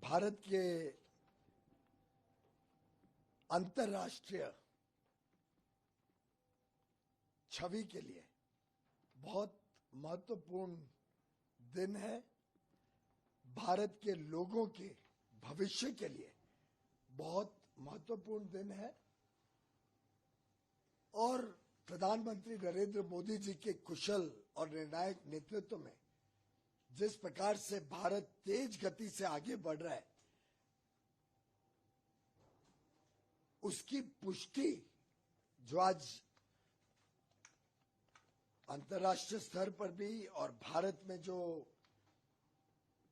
भारत के अंतर्राष्ट्रीय छवि के लिए बहुत महत्वपूर्ण दिन है। भारत के लोगों के भविष्य के लिए बहुत महत्वपूर्ण दिन है और प्रधानमंत्री नरेंद्र मोदी जी के कुशल और निर्णायक नेतृत्व में जिस प्रकार से भारत तेज गति से आगे बढ़ रहा है, उसकी पुष्टि जो आज अंतर्राष्ट्रीय स्तर पर भी और भारत में जो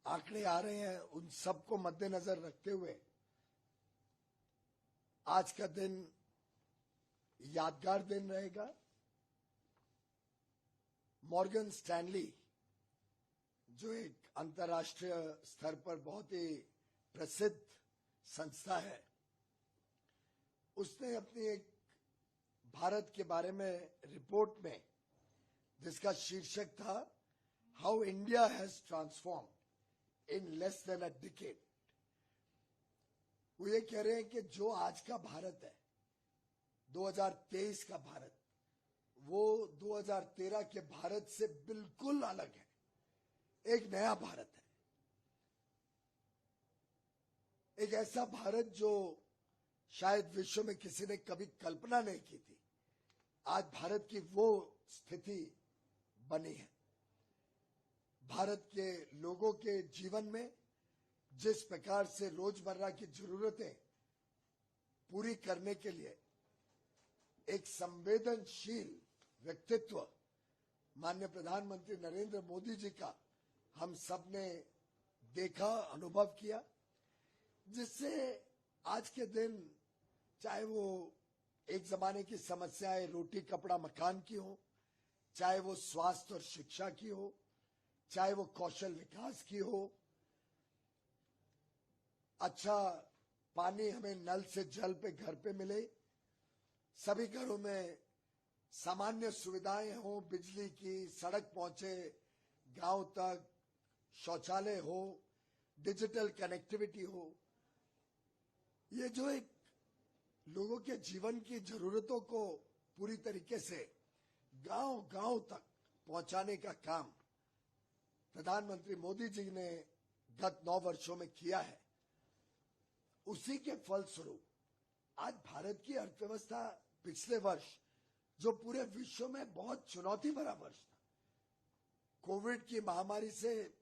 आंकड़े आ रहे हैं, उन सबको मद्देनजर रखते हुए आज का दिन यादगार दिन रहेगा। मॉर्गन स्टैनली जो एक अंतर्राष्ट्रीय स्तर पर बहुत ही प्रसिद्ध संस्था है, उसने अपनी एक भारत के बारे में रिपोर्ट में, जिसका शीर्षक था how India has transform in less than a decade, वो ये कह रहे हैं कि जो आज का भारत है, 2023 का भारत, वो 2013 के भारत से बिल्कुल अलग है, एक नया भारत है, एक ऐसा भारत जो शायद विश्व में किसी ने कभी कल्पना नहीं की थी। आज भारत की वो स्थिति बनी है। भारत के लोगों के जीवन में जिस प्रकार से रोजमर्रा की जरूरतें पूरी करने के लिए एक संवेदनशील व्यक्तित्व माननीय प्रधानमंत्री नरेंद्र मोदी जी का हम सब ने देखा, अनुभव किया, जिससे आज के दिन चाहे वो एक जमाने की समस्याएं रोटी कपड़ा मकान की हो, चाहे वो स्वास्थ्य और शिक्षा की हो, चाहे वो कौशल विकास की हो, अच्छा पानी हमें नल से जल पे घर पे मिले, सभी घरों में सामान्य सुविधाएं हो, बिजली की, सड़क पहुंचे गांव तक, शौचालय हो, डिजिटल कनेक्टिविटी हो, ये जो एक लोगों के जीवन की जरूरतों को पूरी तरीके से गांव गांव तक पहुंचाने का काम प्रधानमंत्री मोदी जी ने गत 9 वर्षों में किया है। उसी के फलस्वरूप आज भारत की अर्थव्यवस्था पिछले वर्ष, जो पूरे विश्व में बहुत चुनौती भरा वर्ष था, कोविड की महामारी से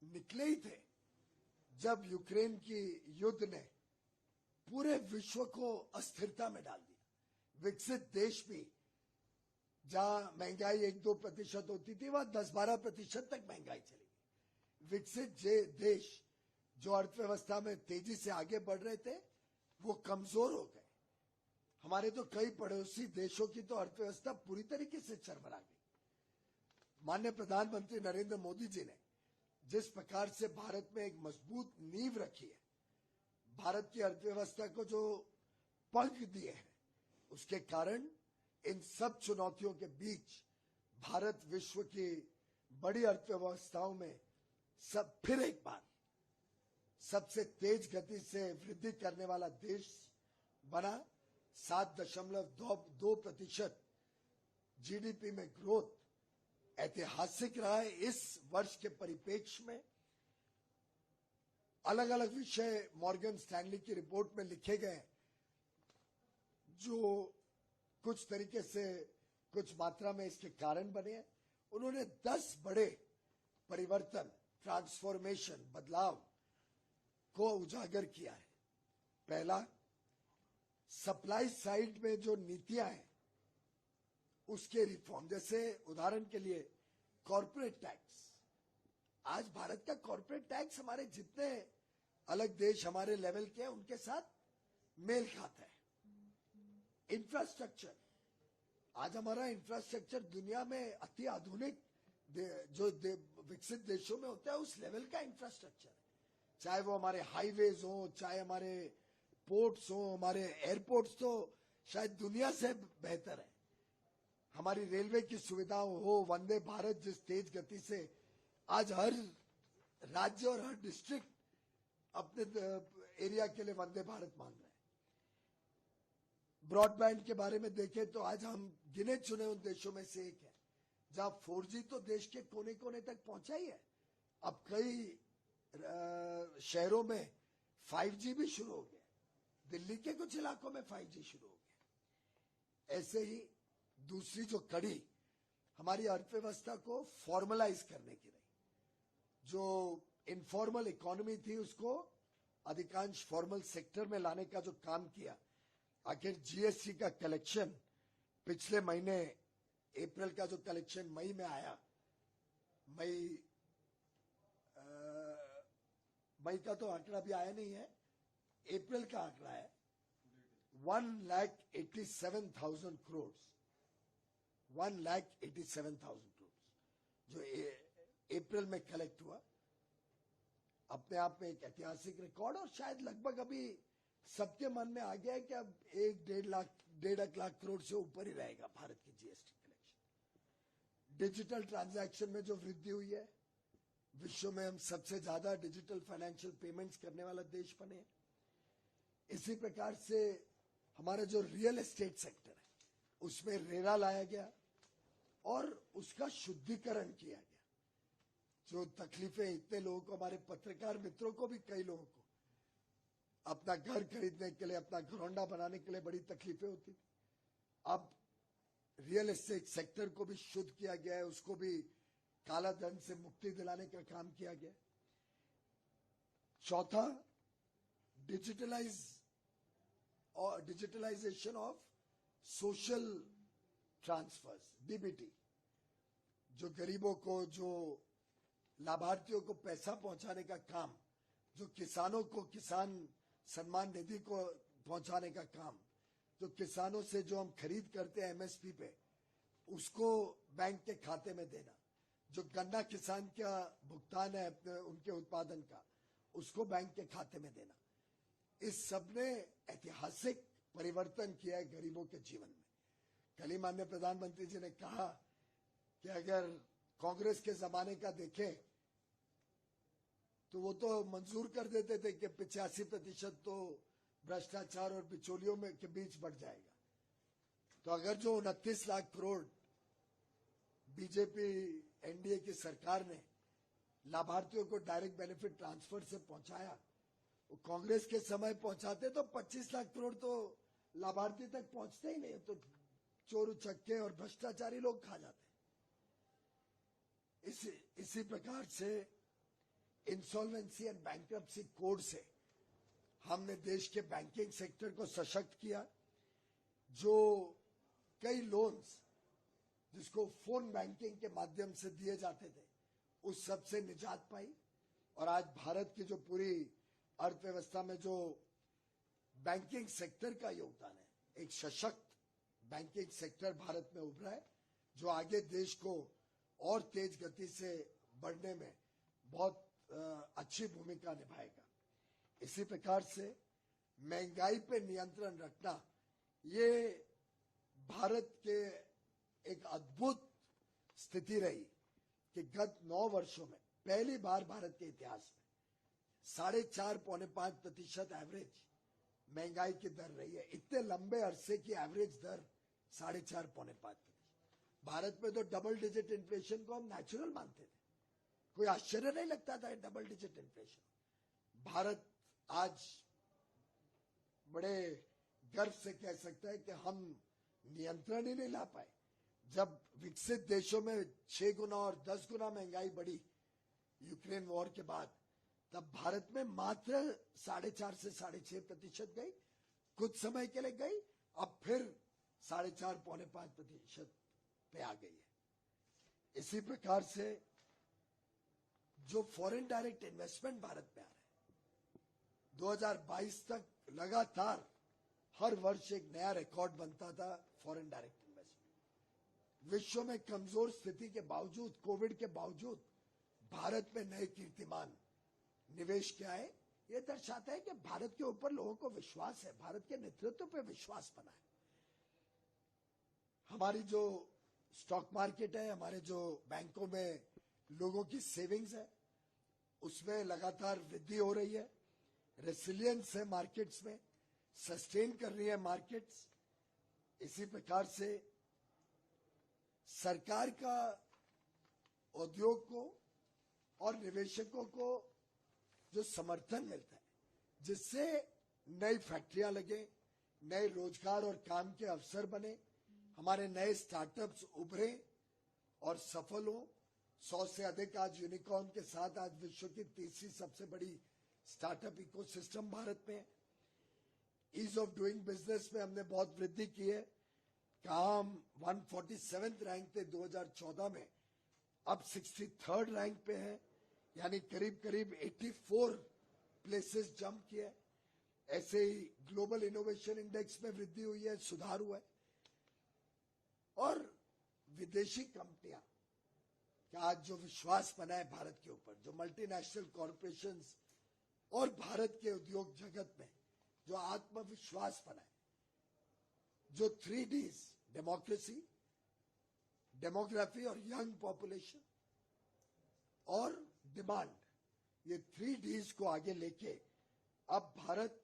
निकले ही थे, जब यूक्रेन की युद्ध ने पूरे विश्व को अस्थिरता में डाल दिया। विकसित देश भी जहां महंगाई 1-2% होती थी, वहां 10-12% तक महंगाई चली गई। विकसित देश जो अर्थव्यवस्था में तेजी से आगे बढ़ रहे थे, वो कमजोर हो गए। हमारे तो कई पड़ोसी देशों की तो अर्थव्यवस्था पूरी तरीके से चरमरा गई। माननीय प्रधानमंत्री नरेंद्र मोदी जी ने जिस प्रकार से भारत में एक मजबूत नींव रखी है, भारत की अर्थव्यवस्था को जो पंख दिए हैं, उसके कारण इन सब चुनौतियों के बीच भारत विश्व की बड़ी अर्थव्यवस्थाओं में फिर एक बार सबसे तेज गति से वृद्धि करने वाला देश बना। 7.2% जीडीपी में ग्रोथ ऐतिहासिक रहा है। इस वर्ष के परिप्रेक्ष्य में अलग अलग विषय मॉर्गन स्टैनली की रिपोर्ट में लिखे गए, जो कुछ तरीके से कुछ मात्रा में इसके कारण बने हैं। उन्होंने 10 बड़े परिवर्तन, ट्रांसफॉर्मेशन, बदलाव को उजागर किया है। पहला, सप्लाई साइड में जो नीतियां हैं उसके रिफॉर्म, जैसे उदाहरण के लिए कॉर्पोरेट टैक्स। आज भारत का कॉर्पोरेट टैक्स हमारे जितने अलग देश हमारे लेवल के हैं उनके साथ मेल खाता है। इंफ्रास्ट्रक्चर, आज हमारा इंफ्रास्ट्रक्चर दुनिया में अति आधुनिक जो विकसित देशों में होता है उस लेवल का इंफ्रास्ट्रक्चर है। चाहे वो हमारे हाईवेज हो, चाहे हमारे पोर्ट्स हो, हमारे एयरपोर्ट्स तो शायद दुनिया से बेहतर है। हमारी रेलवे की सुविधाओं हो, वंदे भारत जिस तेज गति से आज हर राज्य और हर डिस्ट्रिक्ट अपने एरिया के लिए वंदे भारत मांग रहे हैं। ब्रॉडबैंड के बारे में देखें तो आज हम गिने चुने उन देशों में से एक है जहां 4G तो देश के कोने कोने तक पहुंचा ही है। अब कई शहरों में 5G भी शुरू हो गया। दिल्ली के कुछ इलाकों में 5G शुरू हो गया। ऐसे ही दूसरी जो कड़ी हमारी अर्थव्यवस्था को फॉर्मलाइज करने की रही, जो इनफॉर्मल इकोनॉमी थी उसको अधिकांश फॉर्मल सेक्टर में लाने का जो काम किया। आखिर जीएसटी का कलेक्शन पिछले महीने अप्रैल का जो कलेक्शन मई में आया, मई का तो आंकड़ा भी आया नहीं है, अप्रैल का आंकड़ा है 1,87,000 करोड़, 1,87,000 करोड़ जो अप्रैल में कलेक्ट हुआ। अपने आप में एक ऐतिहासिक रिकॉर्ड, और शायद लगभग अभी सबके मन में आ गया है कि अब 1-1.5 लाख करोड़ से ऊपर ही रहेगा भारत की जीएसटी कलेक्शन। डिजिटल ट्रांजैक्शन में जो वृद्धि हुई है, विश्व में हम सबसे ज्यादा डिजिटल फाइनेंशियल पेमेंट्स करने वाला देश बने हैं। इसी प्रकार से हमारा जो रियल एस्टेट सेक्टर है उसमें रेरा लाया गया और उसका शुद्धिकरण किया गया। जो तकलीफें इतने लोगों को, हमारे पत्रकार मित्रों को भी, कई लोगों को अपना घर खरीदने के लिए, अपना घरौंडा बनाने के लिए बड़ी तकलीफें होती थी, अब रियल एस्टेट सेक्टर को भी शुद्ध किया गया है, उसको भी काला धन से मुक्ति दिलाने का काम किया गया। चौथा, digitalisation of social transfers, DBT, जो गरीबों को, जो लाभार्थियों को पैसा पहुंचाने का काम, जो किसानों को किसान सम्मान निधि को पहुंचाने का काम, जो किसानों से जो हम खरीद करते हैं एमएसपी पे, उसको बैंक के खाते में देना, जो गन्ना किसान का भुगतान है अपने उनके उत्पादन का, उसको बैंक के खाते में देना, इस सब ने ऐतिहासिक परिवर्तन किया है गरीबों के जीवन में। कल ही माननीय प्रधानमंत्री जी ने कहा कि अगर कांग्रेस के जमाने का देखें तो वो तो मंजूर कर देते थे कि 85% तो भ्रष्टाचार और बिचौलियों में के बीच बढ़ जाएगा। तो अगर जो 29 लाख करोड़ बीजेपी एनडीए की सरकार ने लाभार्थियों को डायरेक्ट बेनिफिट ट्रांसफर से पहुंचाया, वो कांग्रेस के समय पहुंचाते तो 25 लाख करोड़ तो लाभार्थी तक पहुंचते ही नहीं, तो चोर उचक्के और भ्रष्टाचारी लोग खा जाते। इसी प्रकार से इंसॉल्वेंसी एंड बैंक्रप्सी कोड से हमने देश के बैंकिंग सेक्टर को सशक्त किया। जो कई लोन्स जिसको फोन बैंकिंग के माध्यम से दिए जाते थे, उस सब से निजात पाई, और आज भारत की जो पूरी अर्थव्यवस्था में जो बैंकिंग सेक्टर का योगदान है, एक सशक्त बैंकिंग सेक्टर भारत में उभरा है, जो आगे देश को और तेज गति से बढ़ने में बहुत अच्छी भूमिका निभाएगा। इसी प्रकार से महंगाई पे नियंत्रण रखना, ये भारत के एक अद्भुत स्थिति रही कि गत 9 वर्षों में पहली बार भारत के इतिहास में 4.5-5% एवरेज महंगाई की दर रही है। इतने लंबे अरसे की एवरेज दर 4.5-5%। भारत में तो डबल डिजिट इन्फ्लेशन को हम नेचुरल मानते थे, कोई आश्चर्य नहीं लगता था डबल डिजिट इन्फ्लेशन। भारत आज बड़े गर्व से कह सकता है कि हम नियंत्रण ही नहीं ला पाए। जब विकसित देशों में 6 गुना और 10 गुना महंगाई बढ़ी यूक्रेन वॉर के बाद, तब भारत में मात्र 4.5 से 6.5% गई, कुछ समय के लिए गई, अब फिर 4.5-5% पे आ गई है। इसी प्रकार से जो फॉरेन डायरेक्ट इन्वेस्टमेंट भारत में आ रहा है, 2022 तक लगातार हर वर्ष एक नया रिकॉर्ड बनता था फॉरेन डायरेक्ट इन्वेस्टमेंट। विश्व में कमजोर स्थिति के बावजूद, कोविड के बावजूद, भारत में नए कीर्तिमान निवेश क्या है, यह दर्शाता है कि भारत के ऊपर लोगों को विश्वास है, भारत के नेतृत्व पे विश्वास बना है। हमारी जो स्टॉक मार्केट है, हमारे जो बैंकों में लोगों की सेविंग्स है, उसमें लगातार वृद्धि हो रही है। रेसिलियंस है मार्केट्स में, सस्टेन कर रही है मार्केट्स। इसी प्रकार से सरकार का उद्योग को और निवेशकों को जो समर्थन मिलता है, जिससे नई फैक्ट्रियां लगे, नए रोजगार और काम के अवसर बने, हमारे नए स्टार्टअप्स उभरे और सफल हो। 100 से अधिक आज यूनिकॉर्न के साथ आज विश्व की तीसरी सबसे बड़ी स्टार्टअप इकोसिस्टम भारत में है। ईज ऑफ डूइंग बिजनेस में हमने बहुत वृद्धि की है। कहा हम 147th रैंक थे 2014 में, अब 63rd रैंक पे है, यानी करीब करीब 84 प्लेसेस जंप किए। ऐसे ही ग्लोबल इनोवेशन इंडेक्स में वृद्धि हुई है, सुधार हुआ है। और विदेशी कंपनियां का आज जो विश्वास बना है भारत के ऊपर, जो मल्टीनेशनल कॉर्पोरेशंस और भारत के उद्योग जगत में जो आत्मविश्वास बना है, जो 3Ds डेमोक्रेसी, डेमोग्राफी और यंग पॉपुलेशन और डिमांड, ये 3Ds को आगे लेके अब भारत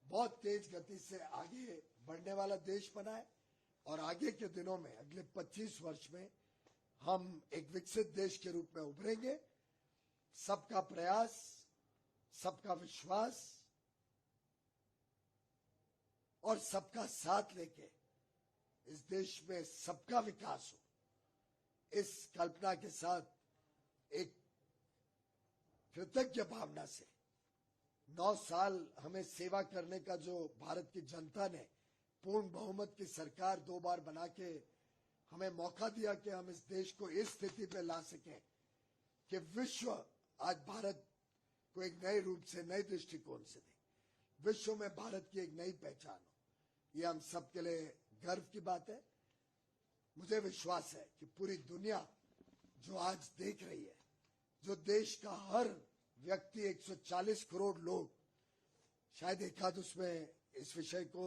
बहुत तेज गति से आगे बढ़ने वाला देश बना है। और आगे के दिनों में, अगले 25 वर्ष में हम एक विकसित देश के रूप में उभरेंगे। सबका प्रयास, सबका विश्वास और सबका साथ लेके इस देश में सबका विकास हो, इस कल्पना के साथ एक कृतज्ञ भावना से 9 साल हमें सेवा करने का जो भारत की जनता ने पूर्ण बहुमत की सरकार 2 बार बना के हमें मौका दिया कि हम इस देश को इस स्थिति पे ला सकें कि विश्व आज भारत को एक नए रूप से, नए दृष्टिकोण से देखे, विश्व में भारत की एक नई पहचान हो। ये हम सबके लिए गर्व की बात है। मुझे विश्वास है कि पूरी दुनिया जो आज देख रही है, जो देश का हर व्यक्ति 140 करोड़ लोग, शायद एक आध उसमें इस विषय को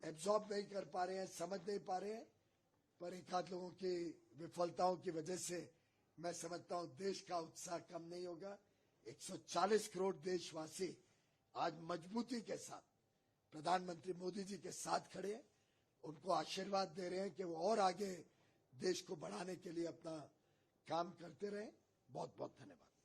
एब्जॉर्ब नहीं कर पा रहे हैं, समझ नहीं पा रहे हैं, पर एक आध लोगों की विफलताओं की वजह से मैं समझता हूं देश का उत्साह कम नहीं होगा। 140 करोड़ देशवासी आज मजबूती के साथ प्रधानमंत्री मोदी जी के साथ खड़े हैं, उनको आशीर्वाद दे रहे हैं कि वो और आगे देश को बढ़ाने के लिए अपना काम करते रहें। बहुत बहुत धन्यवाद।